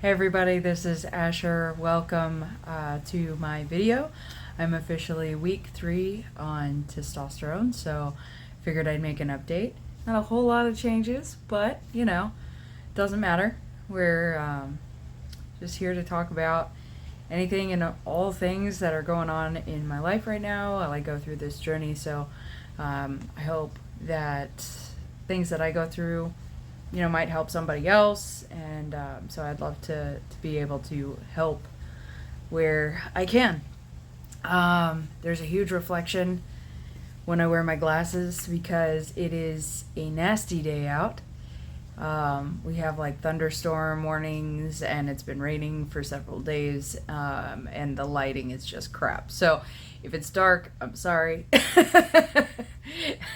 Hey everybody, this is Asher. Welcome to my video. I'm officially week 3 on testosterone, so figured I'd make an update. Not a whole lot of changes, but doesn't matter. We're just here to talk about anything and all things that are going on in my life right now while I go through this journey. So I hope that things that I go through might help somebody else, and so I'd love to be able to help where I can. There's a huge reflection when I wear my glasses because it is a nasty day out. We have like thunderstorm warnings, and it's been raining for several days, and the lighting is just crap. So if it's dark, I'm sorry.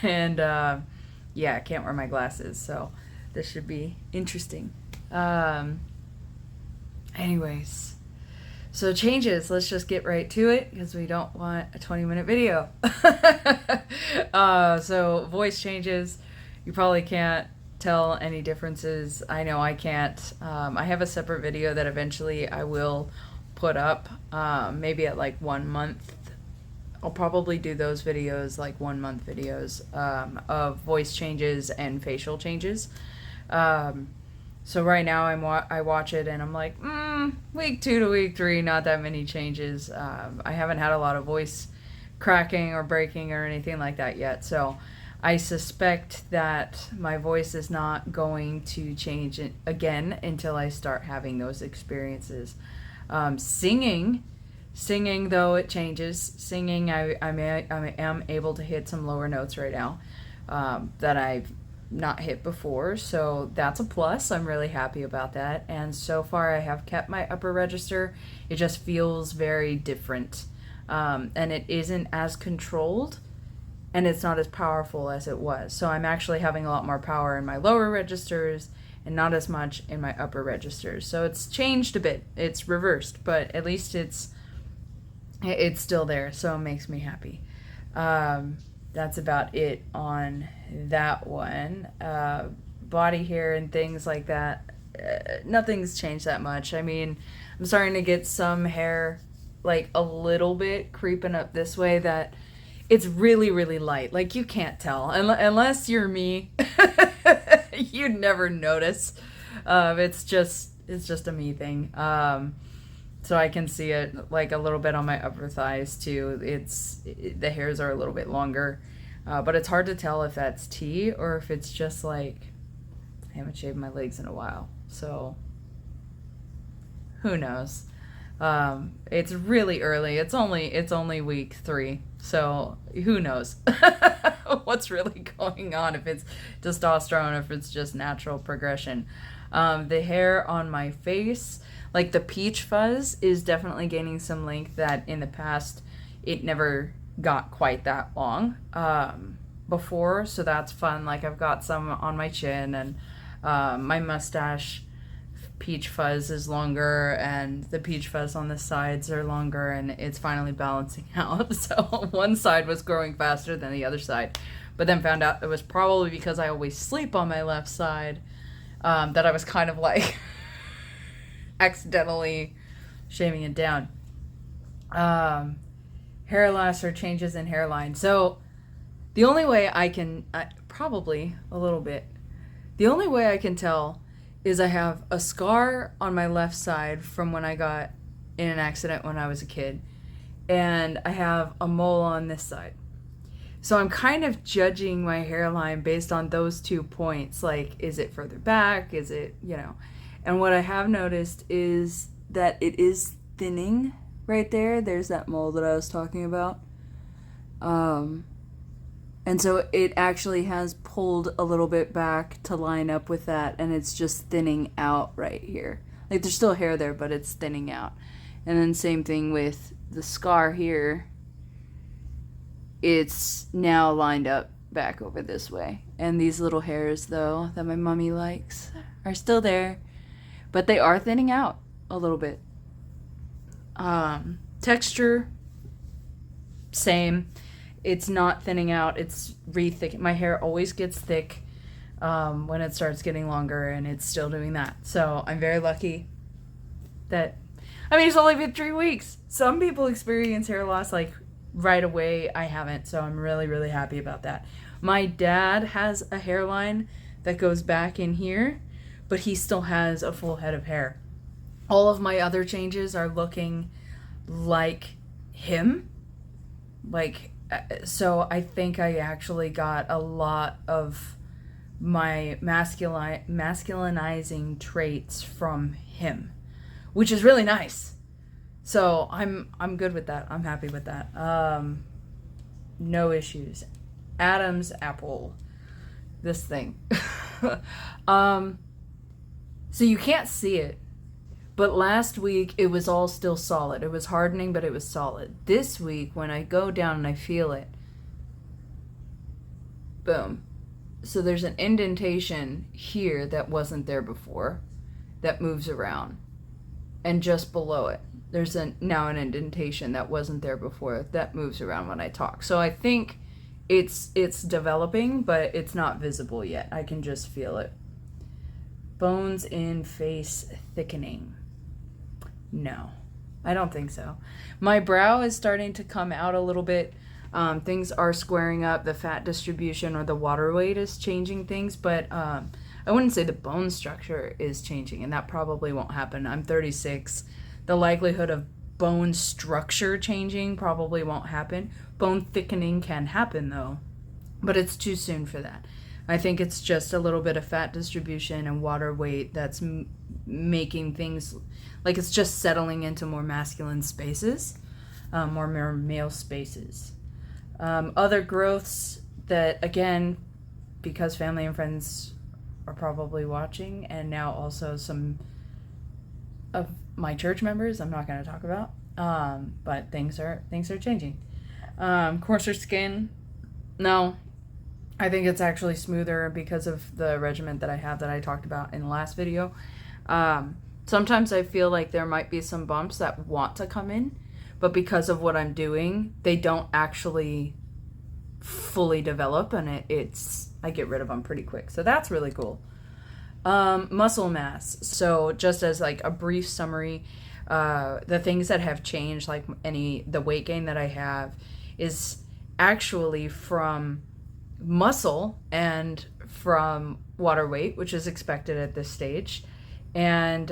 And yeah, I can't wear my glasses, so this should be interesting. Anyways, so changes. Let's just get right to it because we don't want a 20-minute video. So voice changes. You probably can't tell any differences. I know I can't. I have a separate video that eventually I will put up, maybe at like 1 month. I'll probably do those videos, like 1 month videos, of voice changes and facial changes. So right now I watch it and I'm like, week 2 to week 3, not that many changes. I haven't had a lot of voice cracking or breaking or anything like that yet. So I suspect that my voice is not going to change again until I start having those experiences. Singing though, it changes. Singing, I am able to hit some lower notes right now, that I've not hit before, so that's a plus. I'm really happy about that, and so far I have kept my upper register. It just feels very different, and it isn't as controlled, and it's not as powerful as it was. So I'm actually having a lot more power in my lower registers and not as much in my upper registers. So it's changed a bit. It's reversed, but at least it's still there, so it makes me happy. That's about it on that one. Body hair and things like that, nothing's changed that much. I mean, I'm starting to get some hair like a little bit creeping up this way that it's really, really light. Like you can't tell unless you're me. You'd never notice. It's just a me thing. So I can see it like a little bit on my upper thighs too. The hairs are a little bit longer, but it's hard to tell if that's tea or if it's just like I haven't shaved my legs in a while. So who knows? It's really early. It's only week 3, so who knows what's really going on, if it's testosterone or if it's just natural progression. The hair on my face, like the peach fuzz, is definitely gaining some length that in the past it never got quite that long before, so that's fun. Like I've got some on my chin, and my mustache peach fuzz is longer, and the peach fuzz on the sides are longer, and it's finally balancing out. So one side was growing faster than the other side, but then found out it was probably because I always sleep on my left side, that I was kind of like accidentally shaving it down. Hair loss or changes in hairline. So the only way I can, probably a little bit, the only way I can tell is I have a scar on my left side from when I got in an accident when I was a kid, and I have a mole on this side. So I'm kind of judging my hairline based on those 2 points. Like, is it further back? Is it, And what I have noticed is that it is thinning right there. There's that mole that I was talking about. And so it actually has pulled a little bit back to line up with that, and it's just thinning out right here. Like there's still hair there, but it's thinning out. And then same thing with the scar here. It's now lined up back over this way. And these little hairs, though, that my mommy likes are still there, but they are thinning out a little bit. Texture, same. It's not thinning out, it's re-thick. My hair always gets thick when it starts getting longer, and it's still doing that. So I'm very lucky that, I mean, it's only been 3 weeks. Some people experience hair loss like right away. I haven't, so I'm really, really happy about that. My dad has a hairline that goes back in here, but he still has a full head of hair. All of my other changes are looking like him. Like, so I think I actually got a lot of my masculinizing traits from him, which is really nice. So I'm good with that. I'm happy with that. No issues. Adam's apple. This thing. So you can't see it, but last week it was all still solid. It was hardening, but it was solid. This week, when I go down and I feel it, boom. So there's an indentation here that wasn't there before that moves around. And just below it, there's now an indentation that wasn't there before that moves around when I talk. So I think it's developing, but it's not visible yet. I can just feel it. Bones in face thickening. No, I don't think so. My brow is starting to come out a little bit. Things are squaring up. The fat distribution or the water weight is changing things, but I wouldn't say the bone structure is changing, and that probably won't happen. I'm 36. The likelihood of bone structure changing probably won't happen. Bone thickening can happen, though, but it's too soon for that. I think it's just a little bit of fat distribution and water weight that's making things, like it's just settling into more masculine spaces, more male spaces. Other growths that, again, because family and friends are probably watching, and now also some of my church members I'm not going to talk about, but things are changing. Coarser skin, no, I think it's actually smoother because of the regimen that I have that I talked about in the last video. Sometimes I feel like there might be some bumps that want to come in, but because of what I'm doing, they don't actually fully develop, and I get rid of them pretty quick. So that's really cool. Muscle mass. So just as like a brief summary, the things that have changed, like the weight gain that I have, is actually from muscle and from water weight, which is expected at this stage. And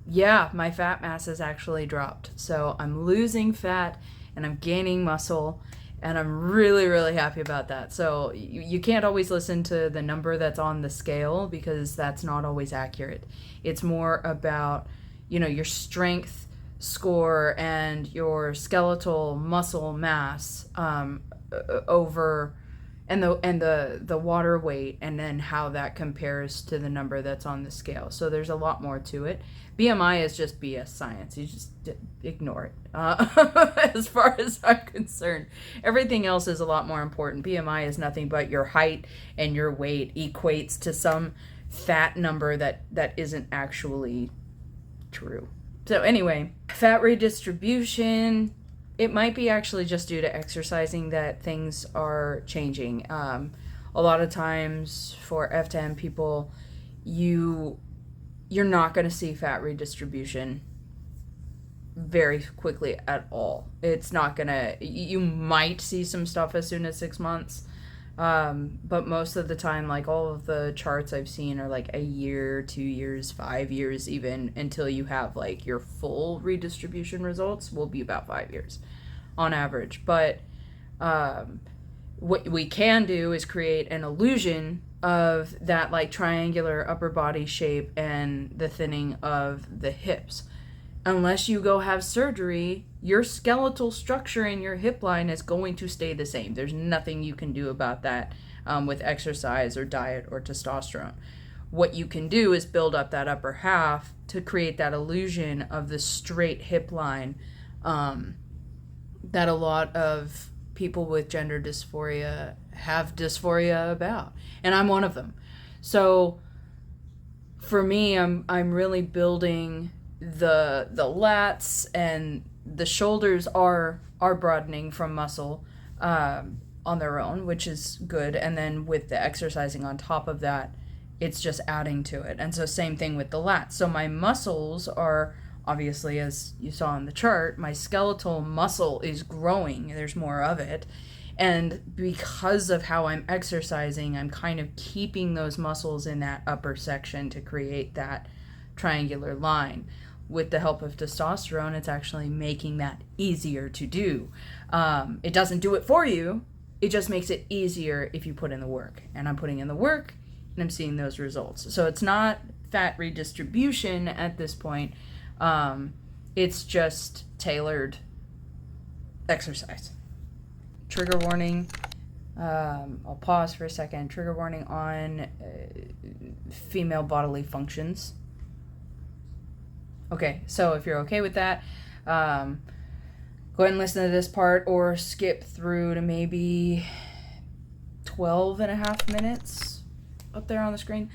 yeah, my fat mass has actually dropped. So I'm losing fat and I'm gaining muscle, and I'm really, really happy about that. So you can't always listen to the number that's on the scale, because that's not always accurate. It's more about, your strength score and your skeletal muscle mass over and the water weight, and then how that compares to the number that's on the scale. So there's a lot more to it. BMI is just BS science. You just ignore it. As far as I'm concerned, everything else is a lot more important. BMI is nothing but your height and your weight equates to some fat number that isn't actually true. So anyway, fat redistribution, it might be actually just due to exercising that things are changing. A lot of times for FtM people, you're not going to see fat redistribution very quickly at all. It's not going to, you might see some stuff as soon as 6 months, but most of the time, like all of the charts I've seen are like a year, 2 years, 5 years even, until you have like your full redistribution results will be about 5 years on average. But what we can do is create an illusion of that like triangular upper body shape and the thinning of the hips. Unless you go have surgery, your skeletal structure in your hip line is going to stay the same. There's nothing you can do about that with exercise or diet or testosterone. What you can do is build up that upper half to create that illusion of the straight hip line that a lot of people with gender dysphoria have dysphoria about, and I'm one of them. So for me, I'm really building the lats, and the shoulders are broadening from muscle on their own, which is good. And then with the exercising on top of that, It's just adding to it. And so same thing with the lats. So my muscles are obviously, as you saw in the chart, my skeletal muscle is growing. There's more of it. And because of how I'm exercising, I'm kind of keeping those muscles in that upper section to create that triangular line. With the help of testosterone, it's actually making that easier to do. It doesn't do it for you. It just makes it easier if you put in the work. And I'm putting in the work, and I'm seeing those results. So it's not fat redistribution at this point. It's just tailored exercise. Trigger warning. I'll pause for a second. Trigger warning on female bodily functions. Okay, so if you're okay with that, go ahead and listen to this part or skip through to maybe 12 and a half minutes up there on the screen.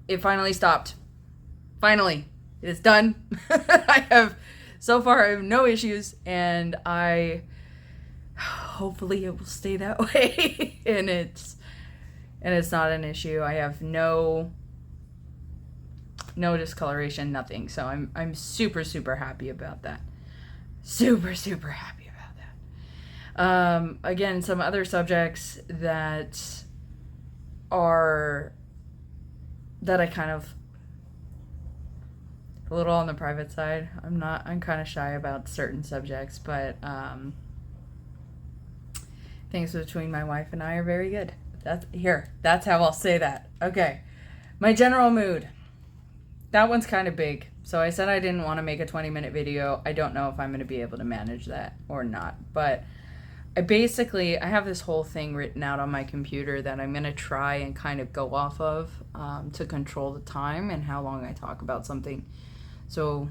It finally stopped. Finally, it is done. So far I have no issues, and hopefully it will stay that way. and it's not an issue. I have no discoloration, nothing. So I'm super, super happy about that. Super, super happy about that. Again, some other subjects that I kind of a little on the private side. I'm kind of shy about certain subjects, but things between my wife and I are very good. That's how I'll say that. Okay. My general mood. That one's kind of big. So I said I didn't want to make a 20-minute video. I don't know if I'm going to be able to manage that or not. But I have this whole thing written out on my computer that I'm going to try and kind of go off of to control the time and how long I talk about something. So,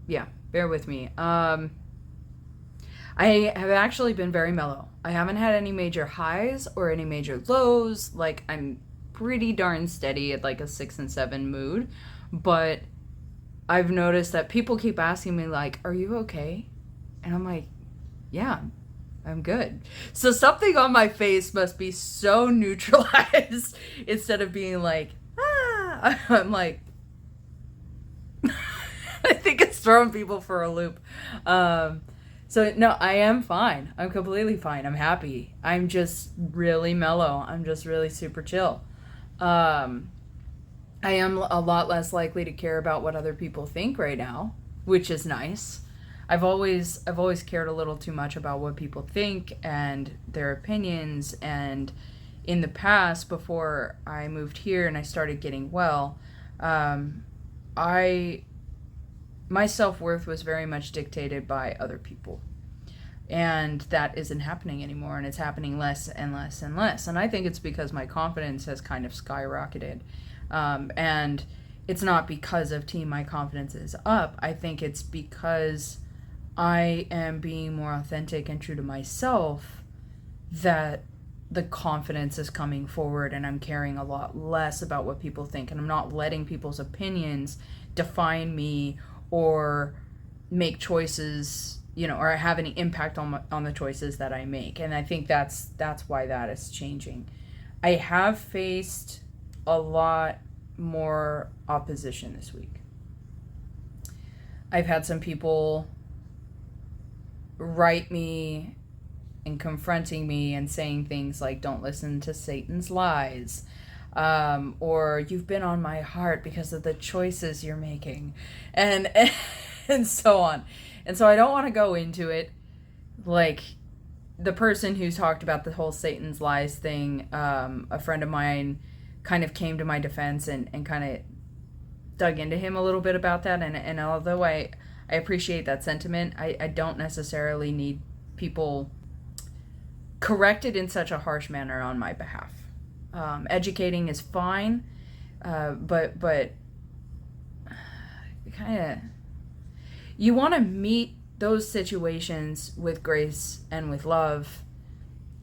yeah, bear with me. I have actually been very mellow. I haven't had any major highs or any major lows. Like, I'm pretty darn steady at like a 6 and 7 mood, but I've noticed that people keep asking me like, are you okay? And I'm like, yeah, I'm good. So something on my face must be so neutralized instead of being like, I'm like, I think it's throwing people for a loop. So no, I am fine. I'm completely fine. I'm happy. I'm just really mellow. I'm just really super chill. I am a lot less likely to care about what other people think right now, which is nice. I've always cared a little too much about what people think and their opinions, and in the past, before I moved here and I started getting well, my self-worth was very much dictated by other people. And that isn't happening anymore, and it's happening less and less and less. And I think it's because my confidence has kind of skyrocketed. And it's not because of Team My Confidence is Up. I think it's because I am being more authentic and true to myself that the confidence is coming forward, and I'm caring a lot less about what people think. And I'm not letting people's opinions define me or make choices, or have any impact on the choices that I make. And I think that's why that is changing. I have faced a lot more opposition this week. I've had some people write me and confronting me and saying things like, don't listen to Satan's lies, or you've been on my heart because of the choices you're making, and so on. And so I don't want to go into it. Like, the person who's talked about the whole Satan's lies thing, a friend of mine kind of came to my defense and kind of dug into him a little bit about that. And although I appreciate that sentiment, I don't necessarily need people corrected in such a harsh manner on my behalf. Educating is fine, but kind of, you want to meet those situations with grace and with love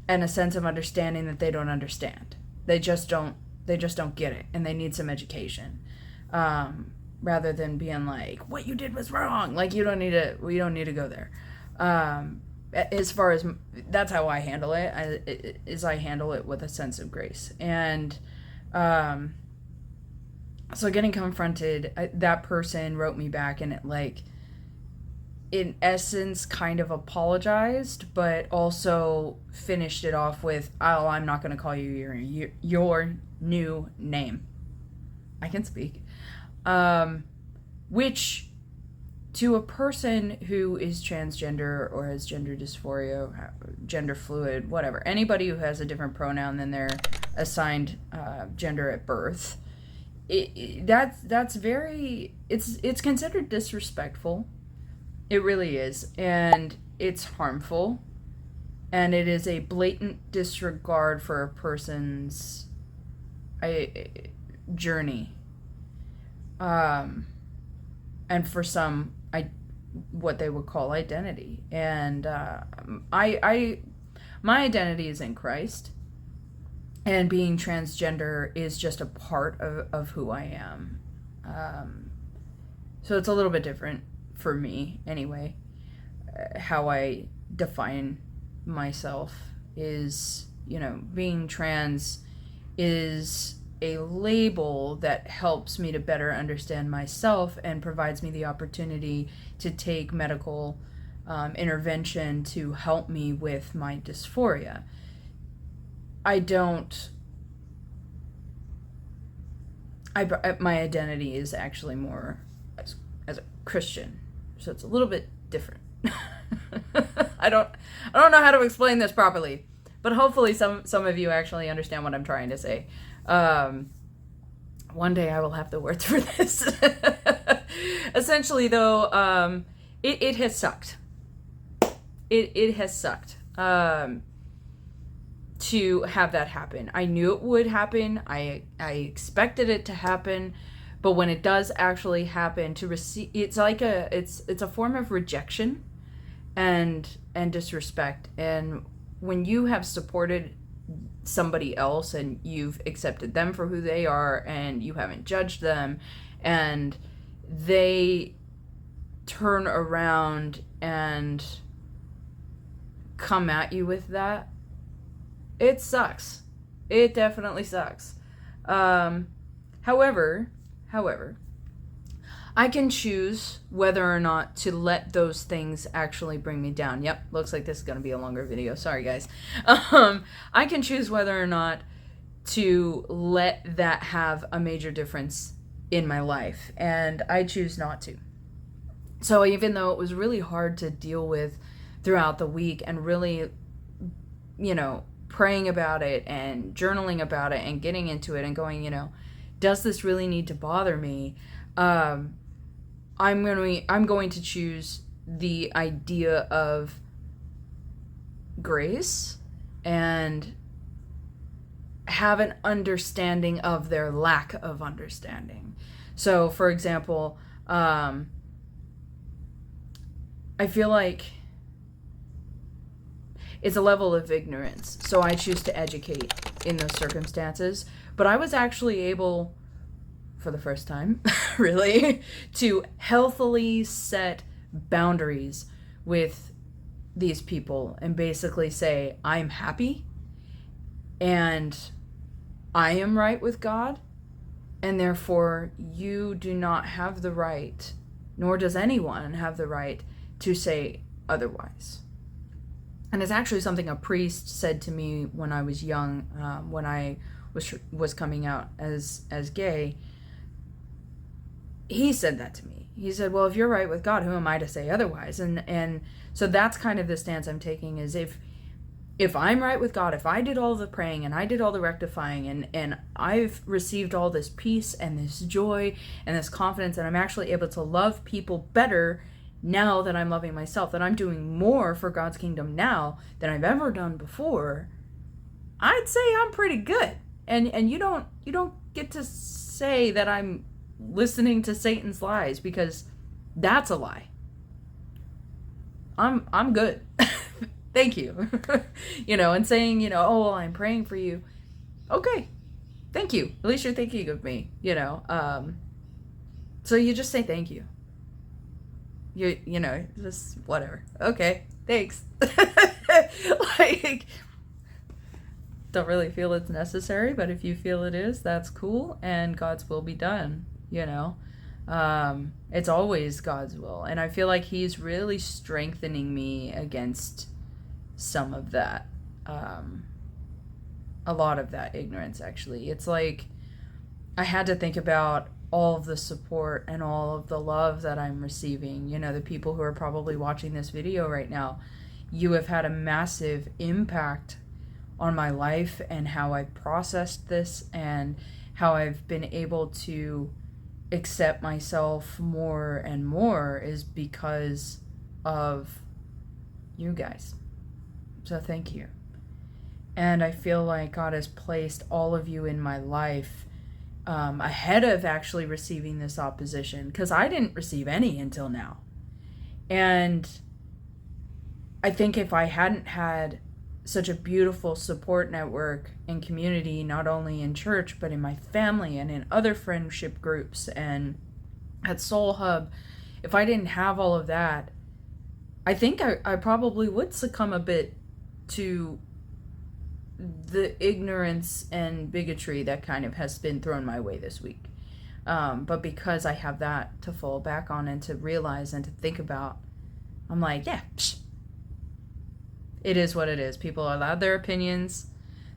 and a sense of understanding that they don't understand. They just don't get it, and they need some education. Rather than being like, what you did was wrong. Like, we don't need to go there. As far as, that's how I handle it, I handle it with a sense of grace. And So getting confronted, that person wrote me back, and it, like, in essence, kind of apologized, but also finished it off with, "Oh, I'm not going to call you your new name." I can speak. Which, to a person who is transgender or has gender dysphoria, gender fluid, whatever, anybody who has a different pronoun than their assigned gender at birth, that's very, it's considered disrespectful. It really is, and it's harmful, and it is a blatant disregard for a person's journey, and for some, what they would call identity. And my identity is in Christ, and being transgender is just a part of who I am. So it's a little bit different for me, anyway. How I define myself is, being trans is a label that helps me to better understand myself and provides me the opportunity to take medical intervention to help me with my dysphoria. My identity is actually more as a Christian, so it's a little bit different. I don't know how to explain this properly, but hopefully some of you actually understand what I'm trying to say. One day I will have the words for this. Essentially, though, it has sucked. It has sucked to have that happen. I knew it would happen. I expected it to happen. But when it does actually happen, to receive, it's like it's a form of rejection and disrespect. And when you have supported somebody else and you've accepted them for who they are and you haven't judged them, and they turn around and come at you with that, it sucks. It definitely sucks. However, I can choose whether or not to let those things actually bring me down. Yep, looks like this is going to be a longer video. Sorry, guys. I can choose whether or not to let that have a major difference in my life, and I choose not to. So even though it was really hard to deal with throughout the week, and really, praying about it and journaling about it and getting into it and going, does this really need to bother me? I'm going to choose the idea of grace and have an understanding of their lack of understanding. So, for example, I feel like it's a level of ignorance. So I choose to educate in those circumstances. But I was actually able, for the first time, really, to healthily set boundaries with these people and basically say, I'm happy and I am right with God, and therefore you do not have the right, nor does anyone have the right, to say otherwise. And it's actually something a priest said to me when I was young, when I was coming out as gay. He said that to me. He said, well, if you're right with God, who am I to say otherwise? And so that's kind of the stance I'm taking, is if I'm right with God, if I did all the praying and I did all the rectifying and I've received all this peace and this joy and this confidence, and I'm actually able to love people better now that I'm loving myself, that I'm doing more for God's kingdom now than I've ever done before, I'd say I'm pretty good. And you don't get to say that I'm listening to Satan's lies, because that's a lie. I'm good. Thank you. And saying, oh, well, I'm praying for you. Okay. Thank you. At least you're thinking of me, So you just say thank you. Just whatever. Okay. Thanks. don't really feel it's necessary, but if you feel it is, that's cool, and God's will be done, you know? It's always God's will. And I feel like he's really strengthening me against some of that. A lot of that ignorance, actually. It's like I had to think about all of the support and all of the love that I'm receiving. You know, the people who are probably watching this video right now, you have had a massive impact on my life and how I've processed this and how I've been able to accept myself more and more is because of you guys. So thank you. And I feel like God has placed all of you in my life ahead of actually receiving this opposition, because I didn't receive any until now. And I think if I hadn't had such a beautiful support network and community, not only in church, but in my family and in other friendship groups and at Soul Hub, if I didn't have all of that, I think I probably would succumb a bit to the ignorance and bigotry that kind of has been thrown my way this week. But because I have that to fall back on and to realize and to think about, I'm like, yeah, it is what it is. People are allowed their opinions.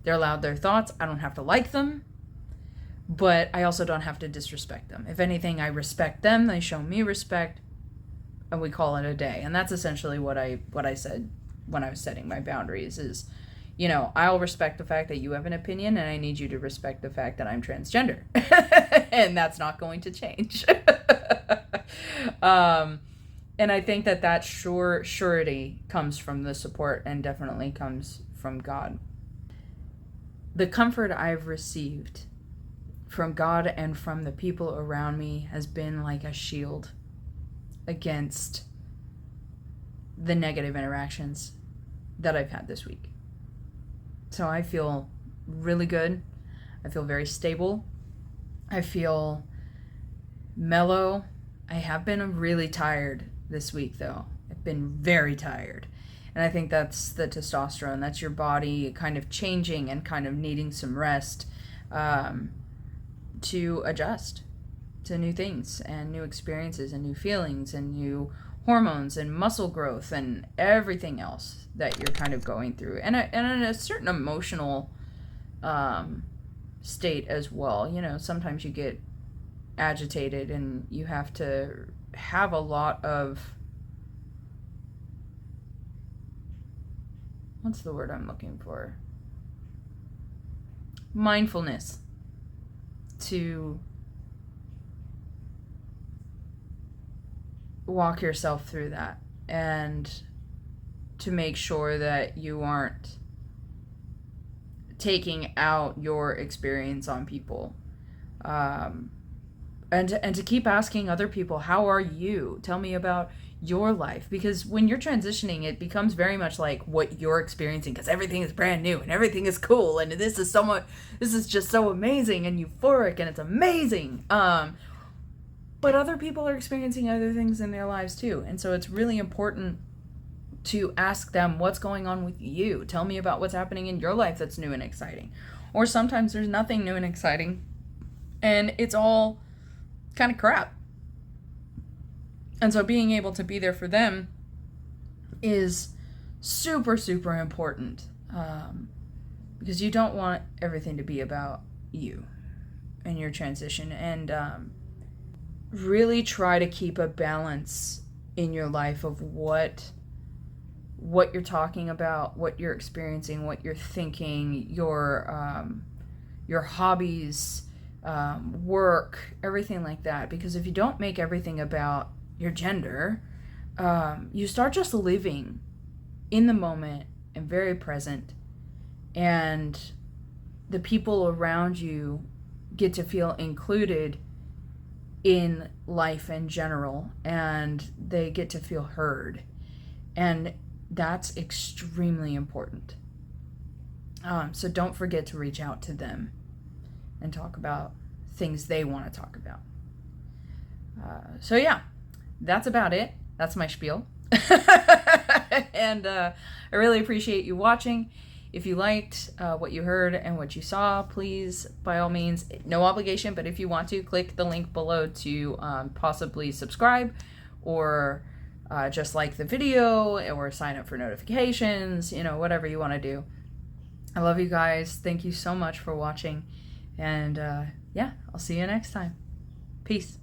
They're allowed their thoughts. I don't have to like them, but I also don't have to disrespect them. If anything, I respect them. They show me respect, and we call it a day. And that's essentially what I said when I was setting my boundaries is, you know, I'll respect the fact that you have an opinion, and I need you to respect the fact that I'm transgender. And that's not going to change. And I think that surety comes from the support and definitely comes from God. The comfort I've received from God and from the people around me has been like a shield against the negative interactions that I've had this week. So I feel really good. I feel very stable. I feel mellow. I have been really tired this week, though. I've been very tired. And I think that's the testosterone. That's your body kind of changing and kind of needing some rest to adjust to new things and new experiences and new feelings and new hormones and muscle growth and everything else that you're kind of going through. And in a certain emotional state as well. You know, sometimes you get agitated and you have to have a lot of, what's the word I'm looking for? Mindfulness to walk yourself through that and to make sure that you aren't taking out your experience on people. And to keep asking other people, how are you? Tell me about your life. Because when you're transitioning, it becomes very much like what you're experiencing, because everything is brand new and everything is cool and this is just so amazing and euphoric and it's amazing. But other people are experiencing other things in their lives too. And so it's really important to ask them, what's going on with you? Tell me about what's happening in your life that's new and exciting. Or sometimes there's nothing new and exciting and it's all kind of crap. And so being able to be there for them is super, super important, because you don't want everything to be about you and your transition. And really try to keep a balance in your life of what you're talking about, what you're experiencing, what you're thinking, your hobbies, work, everything like that. Because if you don't make everything about your gender, you start just living in the moment and very present, and the people around you get to feel included in life in general, and they get to feel heard, and that's extremely important. So don't forget to reach out to them and talk about things they want to talk about. So yeah, that's about it. That's my spiel. And I really appreciate you watching. if you liked what you heard and what you saw, please, by all means, no obligation, but if you want to, click the link below to possibly subscribe, or just like the video, or sign up for notifications, you know, whatever you want to do. I love you guys. Thank you so much for watching. And yeah, I'll see you next time. Peace.